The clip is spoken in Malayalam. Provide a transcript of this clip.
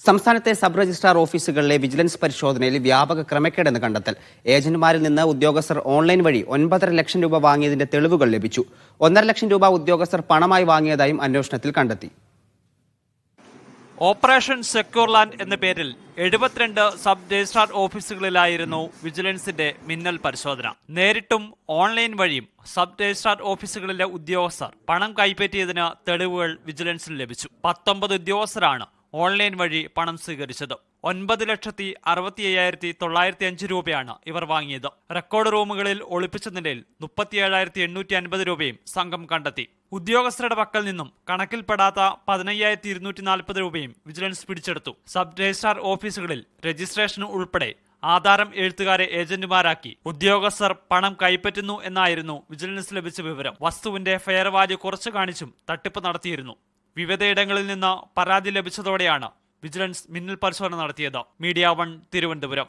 സംസ്ഥാനത്തെ സബ് രജിസ്ട്രാർ ഓഫീസുകളിലെ വിജിലൻസ് പരിശോധനയിൽ വ്യാപക ക്രമക്കേടെന്ന് കണ്ടെത്തൽ. ഏജന്റുമാരിൽ നിന്ന് ഉദ്യോഗസ്ഥർ ഓൺലൈൻ വഴി 9.5 ലക്ഷം രൂപ വാങ്ങിയതിന്റെ തെളിവുകൾ ലഭിച്ചു. 1.5 ലക്ഷം രൂപ ഉദ്യോഗസ്ഥർ പണമായി വാങ്ങിയതായും അന്വേഷണത്തിൽ കണ്ടെത്തി. ഓപ്പറേഷൻ സെക്യൂർ ലാൻഡ് എന്ന പേരിൽ 72 സബ് രജിസ്ട്രാർ ഓഫീസുകളിലായിരുന്നു വിജിലൻസിന്റെ മിന്നൽ പരിശോധന. നേരിട്ടും ഓൺലൈൻ വഴിയും സബ് രജിസ്ട്രാർ ഓഫീസുകളിലെ ഉദ്യോഗസ്ഥർ പണം കൈപ്പറ്റിയതിന് തെളിവുകൾ വിജിലൻസിന് ലഭിച്ചു. 19 ഉദ്യോഗസ്ഥരാണ് ഓൺലൈൻ വഴി പണം സ്വീകരിച്ചത്. 9,65,905 രൂപയാണ് ഇവർ വാങ്ങിയത്. റെക്കോർഡ് റൂമുകളിൽ ഒളിപ്പിച്ച നിലയിൽ 37,850 രൂപയും സംഘം കണ്ടെത്തി. ഉദ്യോഗസ്ഥരുടെ പക്കൽ നിന്നും കണക്കിൽപ്പെടാത്ത 15,240 രൂപയും വിജിലൻസ് പിടിച്ചെടുത്തു. സബ് രജിസ്ട്രാർ ഓഫീസുകളിൽ രജിസ്ട്രേഷൻ ഉൾപ്പെടെ ആധാരം എഴുത്തുകാരെ ഏജന്റുമാരാക്കി ഉദ്യോഗസ്ഥർ പണം കൈപ്പറ്റുന്നു എന്നായിരുന്നു വിജിലൻസ് ലഭിച്ച വിവരം. വസ്തുവിന്റെ ഫെയർ വാല്യൂ കുറച്ചു കാണിച്ചും തട്ടിപ്പ് നടത്തിയിരുന്നു. വിവിധയിടങ്ങളിൽ നിന്ന് പരാതി ലഭിച്ചതോടെയാണ് വിജിലൻസ് മിന്നൽ പരിശോധന നടത്തിയത്. മീഡിയ 1 തിരുവനന്തപുരം.